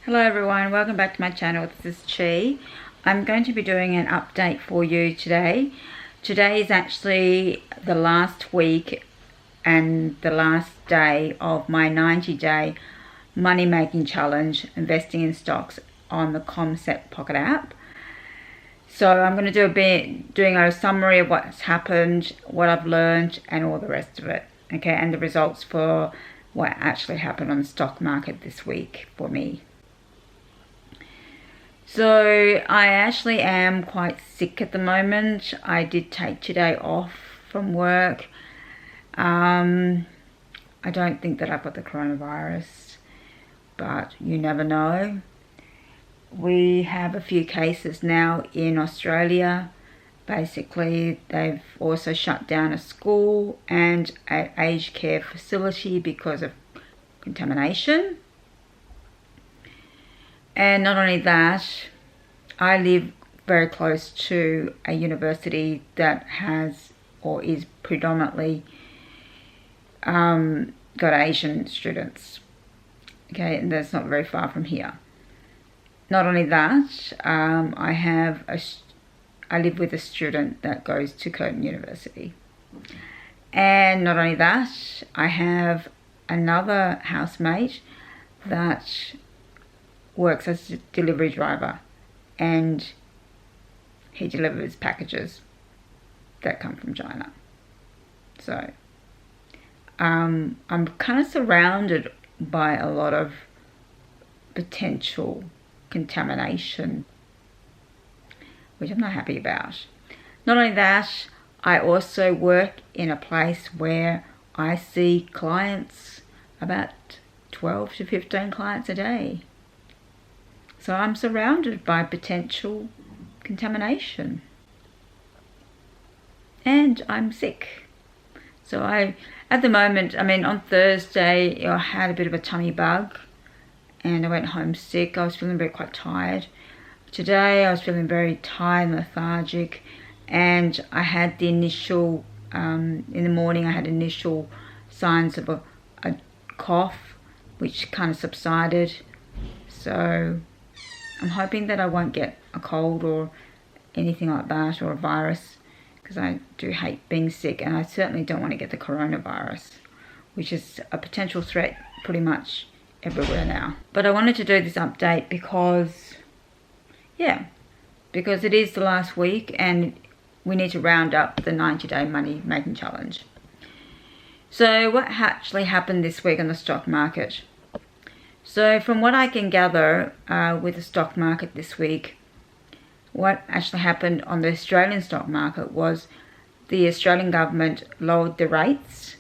Hello everyone, welcome back to my channel. This is Chi. I'm going to be doing an update for you today. Today is actually the last week and the last day of my 90-day money making challenge, investing in stocks on the Commsec Pocket App. So I'm going to doing a summary of what's happened, what I've learned, and all the rest of it. Okay, and the results for what actually happened on the stock market this week for me. So I actually am quite sick at the moment. I did take today off from work. I don't think that I've got the coronavirus, but you never know. We have a few cases now in Australia. Basically, they've also shut down a school and an aged care facility because of contamination. And not only that, I live very close to a university that has or is predominantly got Asian students. Okay, and that's not very far from here. Not only that, I live with a student that goes to Curtin University. And not only that, I have another housemate that works as a delivery driver, and he delivers packages that come from China. So I'm kind of surrounded by a lot of potential contamination, which I'm not happy about. Not only that, I also work in a place where I see clients, about 12 to 15 clients a day. So I'm surrounded by potential contamination. And I'm sick. So at the moment, on Thursday, I had a bit of a tummy bug and I went home sick. I was feeling quite tired. Today I was feeling very tired, lethargic, and I had the initial, in the morning I had initial signs of a cough, which kind of subsided. So I'm hoping that I won't get a cold or anything like that, or a virus, because I do hate being sick, and I certainly don't want to get the coronavirus, which is a potential threat pretty much everywhere now. But I wanted to do this update because it is the last week and we need to round up the 90-day money making challenge. So what actually happened this week on the stock market? So from what I can gather with the stock market this week, what actually happened on the Australian stock market was the Australian government lowered the rates.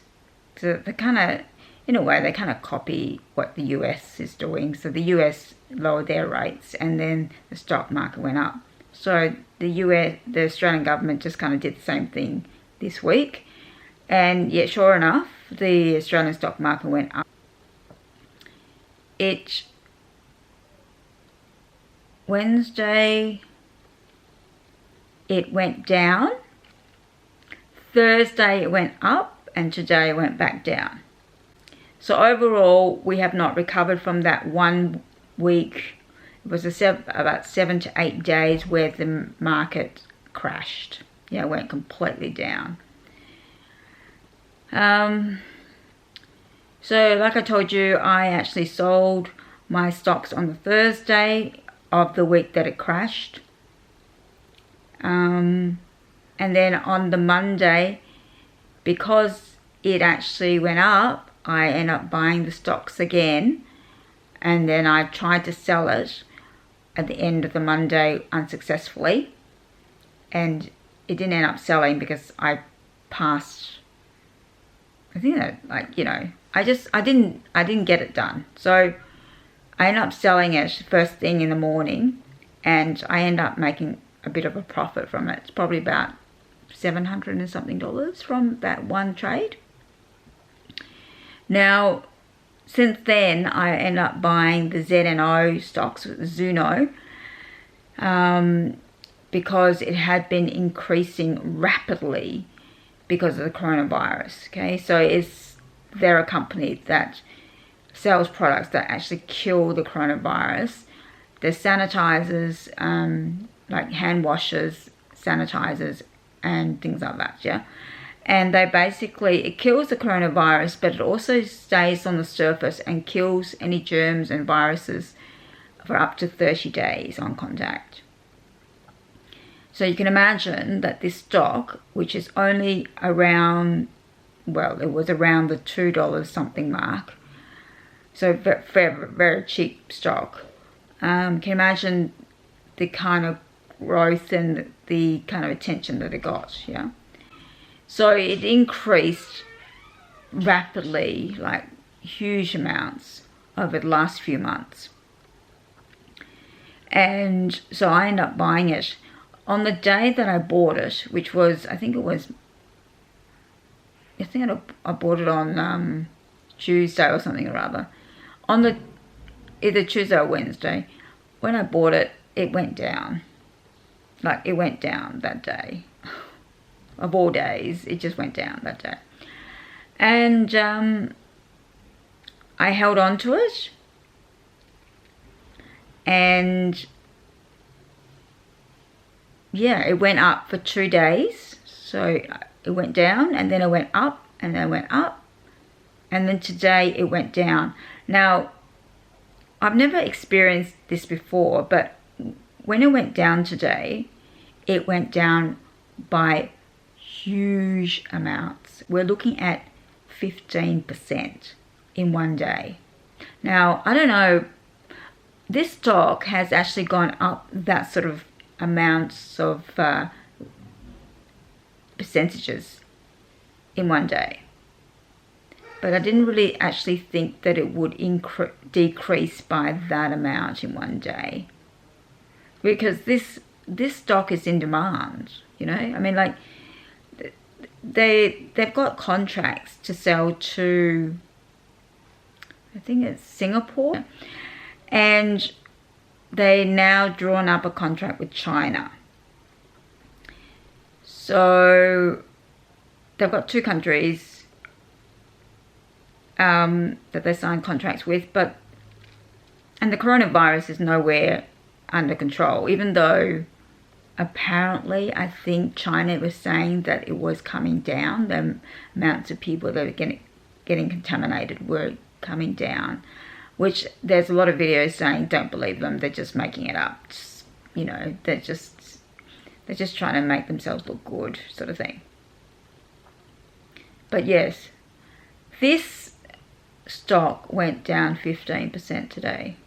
So they kind of, in a way, they kind of copy what the US is doing. So the US lowered their rates and then the stock market went up. So the Australian government just kind of did the same thing this week. And yet, sure enough, the Australian stock market went up. Wednesday, it went down. Thursday, it went up, and today it went back down. So overall, we have not recovered from that 1 week. It was about 7 to 8 days where the market crashed. It went completely down. So like I told you, I actually sold my stocks on the Thursday of the week that it crashed. And then on the Monday, because it actually went up, I ended up buying the stocks again. And then I tried to sell it at the end of the Monday unsuccessfully. And it didn't end up selling because I passed. I think that, I didn't get it done. So I ended up selling it first thing in the morning, and I ended up making a bit of a profit from it. It's probably about $700 and something from that one trade. Now, since then, I ended up buying the ZNO stocks, Zuno, because it had been increasing rapidly because of the coronavirus. Okay, so they're a company that sells products that actually kill the coronavirus. There's sanitizers, like hand washers, sanitizers, and things like that, yeah. And they basically, it kills the coronavirus, but it also stays on the surface and kills any germs and viruses for up to 30 days on contact. So you can imagine that this stock, which is only around, well, it was around the $2 something mark, so very, very cheap stock. Can you imagine the kind of growth and the kind of attention that it got, yeah? So it increased rapidly, like huge amounts over the last few months. And so I ended up buying it. On the day that I bought it, which was, I bought it on Tuesday or something or other. On the either Tuesday or Wednesday, when I bought it, it went down. Like, it went down that day. Of all days, it just went down that day. And I held on to it. And yeah, it went up for 2 days. So it went down, and then it went up, and then it went up. And then today it went down. Now, I've never experienced this before, but when it went down today, it went down by huge amounts. We're looking at 15% in one day. Now, I don't know, this stock has actually gone up that sort of amounts of percentages in one day. But I didn't really actually think that it would decrease by that amount in one day. Because this stock is in demand, you know? I mean, like, they've got contracts to sell to, I think it's Singapore, and they now drawn up a contract with China. So they've got 2 countries that they signed contracts with, and the coronavirus is nowhere under control, even though apparently, I think China was saying that it was coming down. The amounts of people that are getting contaminated were coming down, which there's a lot of videos saying don't believe them. They're just making it up. You know, they're just trying to make themselves look good, sort of thing. But yes, this stock went down 15% today,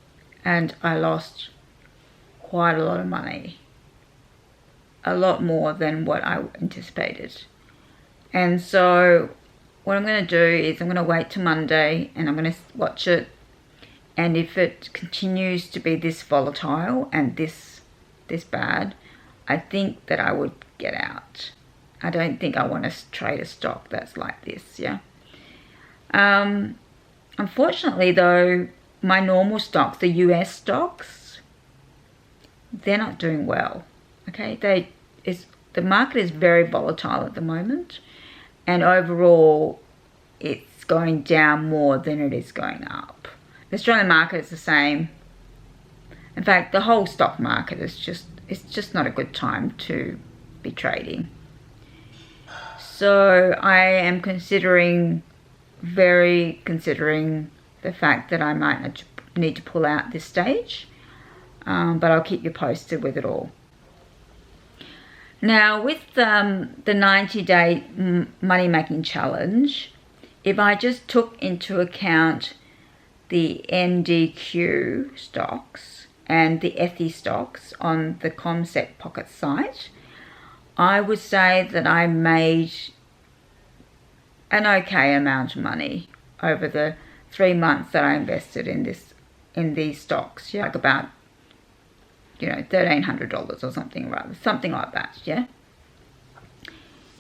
and I lost quite a lot of money. A lot more than what I anticipated. And so what I'm going to do is I'm going to wait till Monday, and I'm going to watch it, and if it continues to be this volatile and this bad, I think that I would get out. I don't think I want to trade a stock that's like this, yeah. Unfortunately though, my normal stocks, the US stocks, they're not doing well. Okay, the market is very volatile at the moment, and overall it's going down more than it is going up. The Australian market is the same. In fact, the whole stock market is it's just not a good time to be trading. So I am considering the fact that I might need to pull out this stage, but I'll keep you posted with it all. Now, with the 90-day money-making challenge, if I just took into account the NDQ stocks and the Ethy stocks on the Commsec Pocket site, I would say that I made an okay amount of money over the 3 months that I invested in these stocks. Yeah, like about, you know, $1,300 or something like that, yeah.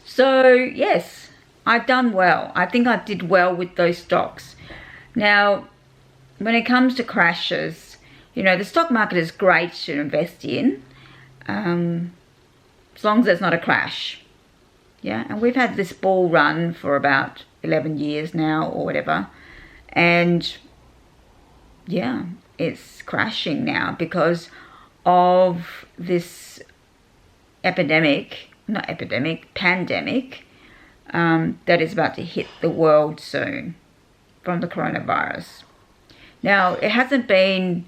So yes, I've done well. I think I did well with those stocks. Now, when it comes to crashes, you know, the stock market is great to invest in, as long as there's not a crash, yeah. And we've had this bull run for about 11 years now or whatever, and yeah, it's crashing now because of this pandemic that is about to hit the world soon from the coronavirus. Now, it hasn't been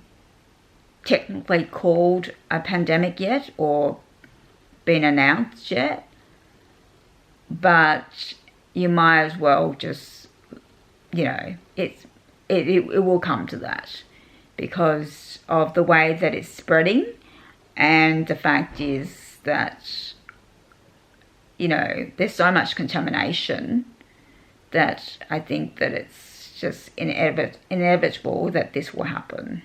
technically called a pandemic yet or been announced yet, but you might as well just, it will come to that because of the way that it's spreading. And the fact is that, there's so much contamination that I think that it's just inevitable that this will happen.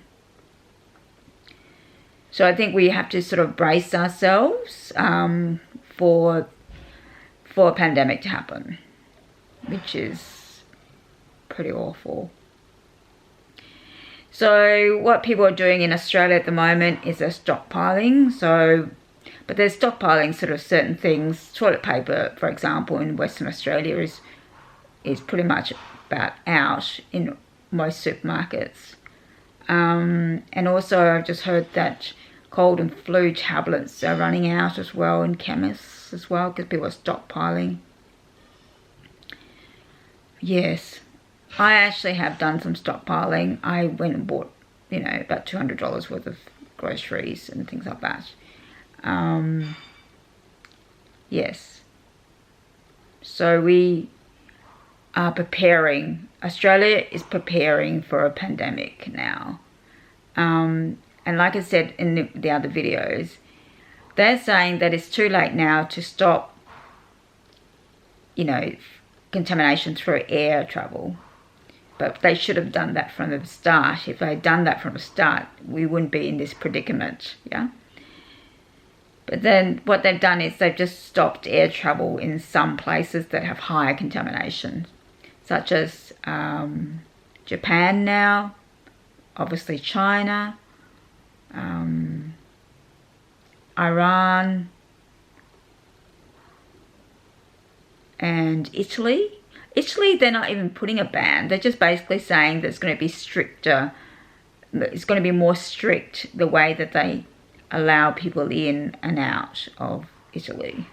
So I think we have to sort of brace ourselves for a pandemic to happen, which is pretty awful. So what people are doing in Australia at the moment is they're stockpiling. But they're stockpiling sort of certain things. Toilet paper, for example, in Western Australia is pretty much about out in most supermarkets. And also I've just heard that cold and flu tablets are running out as well in chemists as well because people are stockpiling. Yes, I actually have done some stockpiling. I went and bought, about $200 worth of groceries and things like that. Yes. So we are preparing. Australia is preparing for a pandemic now. And like I said in the other videos, they're saying that it's too late now to stop, contamination through air travel. But they should have done that from the start. If they had done that from the start, we wouldn't be in this predicament, yeah? But then what they've done is they've just stopped air travel in some places that have higher contamination, such as Japan now, obviously China, Iran, and Italy. Italy, they're not even putting a ban. They're just basically saying that it's going to be stricter. It's going to be more strict the way that they allow people in and out of Italy.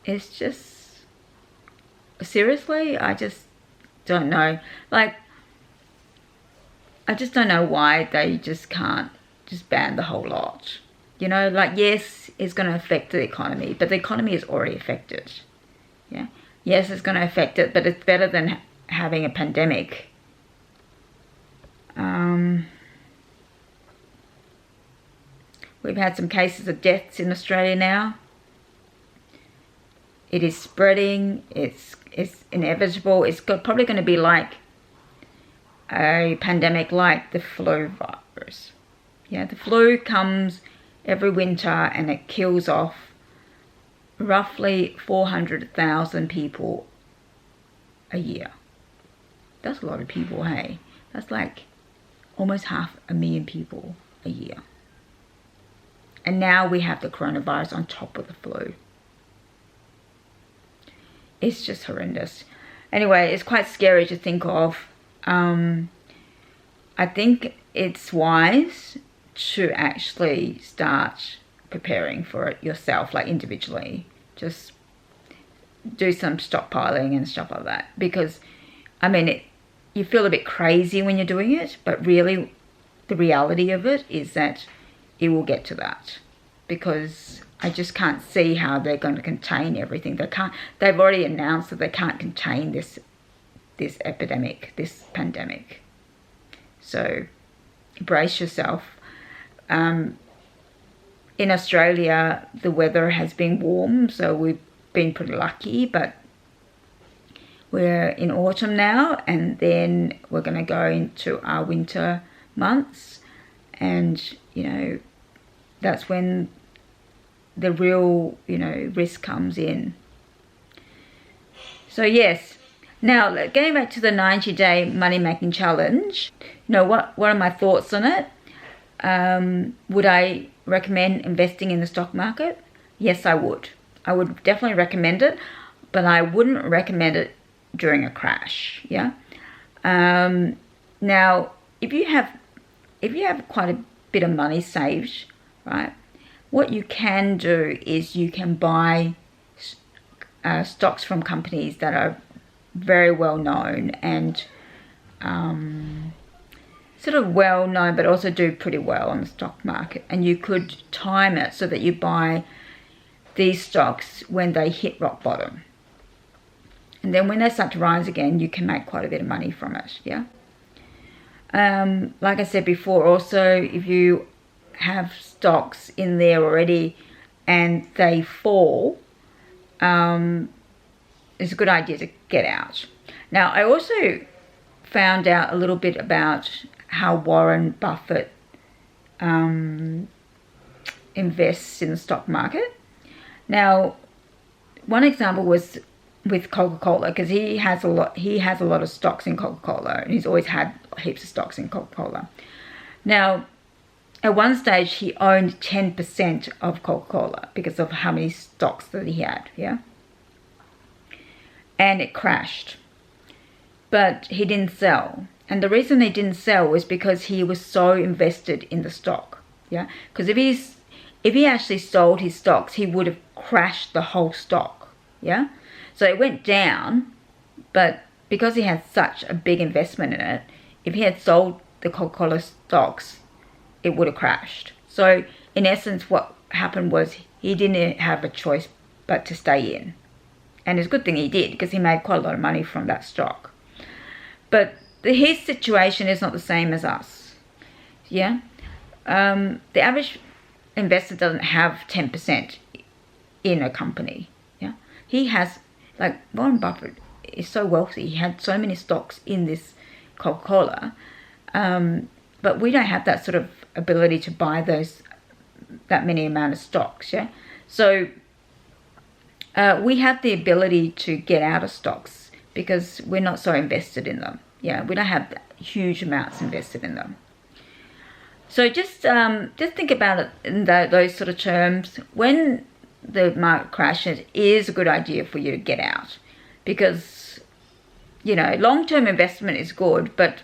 It's just, seriously, I just don't know. I just don't know why they just can't just ban the whole lot. Yes, it's going to affect the economy, but the economy is already affected. Yeah. Yes, it's going to affect it, but it's better than having a pandemic. We've had some cases of deaths in Australia now. It is spreading. It's inevitable. It's probably going to be like a pandemic like the flu virus. Yeah, the flu comes every winter and it kills off roughly 400,000 people a year. That's a lot of people, hey? That's like almost 500,000 people a year. And now we have the coronavirus on top of the flu. It's just horrendous. Anyway, it's quite scary to think of. I think it's wise to actually start preparing for it yourself, like individually. Just do some stockpiling and stuff like that. Because, you feel a bit crazy when you're doing it, but really the reality of it is that it will get to that. Because I just can't see how they're going to contain everything. They've already announced that they can't contain this epidemic, this pandemic. So brace yourself. In Australia, the weather has been warm, so we've been pretty lucky, but we're in autumn now, and then we're going to go into our winter months, and, that's when the real, risk comes in. So, yes. Now, getting back to the 90-day money-making challenge, what are my thoughts on it? Would I recommend investing in the stock market? Yes, I would. I would definitely recommend it, but I wouldn't recommend it during a crash, yeah? Now, if you have quite a bit of money saved, right, what you can do is you can buy stocks from companies that are very well known and sort of well known, but also do pretty well on the stock market. And you could time it so that you buy these stocks when they hit rock bottom. And then when they start to rise again, you can make quite a bit of money from it, yeah? Like I said before, also, if you have stocks in there already and they fall, it's a good idea to get out. Now, I also found out a little bit about how Warren Buffett invests in the stock market. Now, one example was with Coca-Cola, because he has a lot of stocks in Coca-Cola, and he's always had heaps of stocks in Coca-Cola. Now, at one stage, he owned 10% of Coca-Cola because of how many stocks that he had, yeah? And it crashed. But he didn't sell. And the reason he didn't sell was because he was so invested in the stock, yeah? Because if he actually sold his stocks, he would have crashed the whole stock, yeah? So it went down, but because he had such a big investment in it, if he had sold the Coca-Cola stocks, it would have crashed. So in essence, what happened was he didn't have a choice but to stay in. And it's a good thing he did, because he made quite a lot of money from that stock. But his situation is not the same as us, yeah? The average investor doesn't have 10% in a company, yeah? He has, like Warren Buffett is so wealthy, he had so many stocks in this Coca-Cola, but we don't have that sort of ability to buy that many amount of stocks, yeah? So we have the ability to get out of stocks because we're not so invested in them. Yeah, we don't have huge amounts invested in them. So just think about it in those sort of terms. When the market crashes, it is a good idea for you to get out, because, you know, long-term investment is good, but,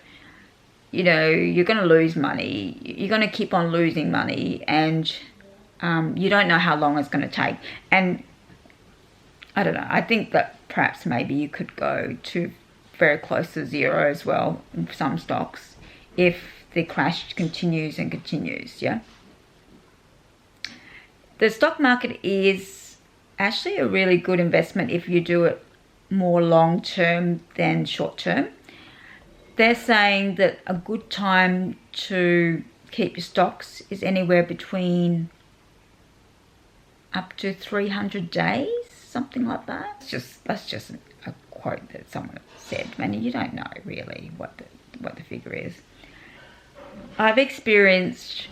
you know, you're going to lose money. You're going to keep on losing money, and you don't know how long it's going to take. And I don't know, I think that perhaps maybe you could go to very close to zero as well in some stocks if the crash continues and continues, yeah? The stock market is actually a really good investment if you do it more long-term than short-term. They're saying that a good time to keep your stocks is anywhere between up to 300 days, something like that. That's just a quote that someone said. I mean, you don't know really what the figure is. I've experienced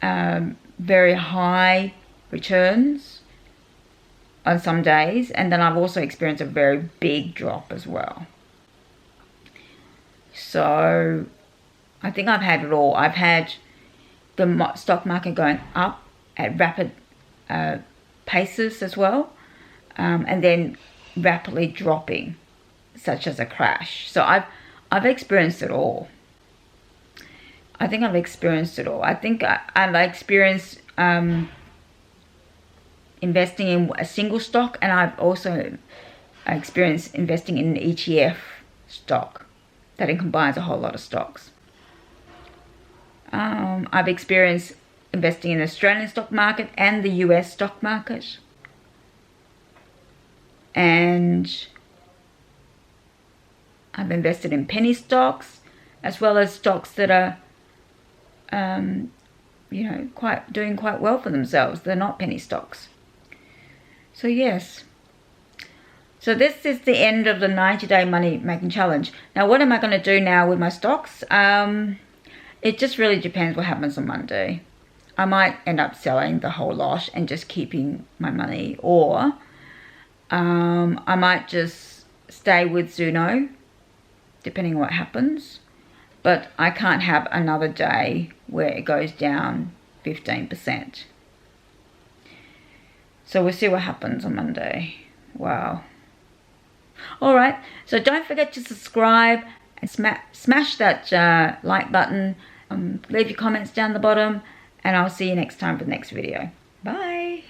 very high returns on some days, and then I've also experienced a very big drop as well. So I think I've had it all. I've had the stock market going up at rapid paces as well, and then rapidly dropping, such as a crash. So I've experienced it all. I think I've experienced it all. I think I've experienced investing in a single stock, and I've also experienced investing in an ETF stock that it combines a whole lot of stocks. I've experienced investing in the Australian stock market and the US stock market. And I've invested in penny stocks, as well as stocks that are, you know, doing quite well for themselves. They're not penny stocks. So yes. So this is the end of the 90-day money making challenge. Now, what am I going to do now with my stocks? It just really depends what happens on Monday. I might end up selling the whole lot and just keeping my money, or I might just stay with Zuno, depending on what happens. But I can't have another day where it goes down 15%. So we'll see what happens on Monday. Wow. Alright, so don't forget to subscribe smash that like button, leave your comments down the bottom, and I'll see you next time for the next video. Bye.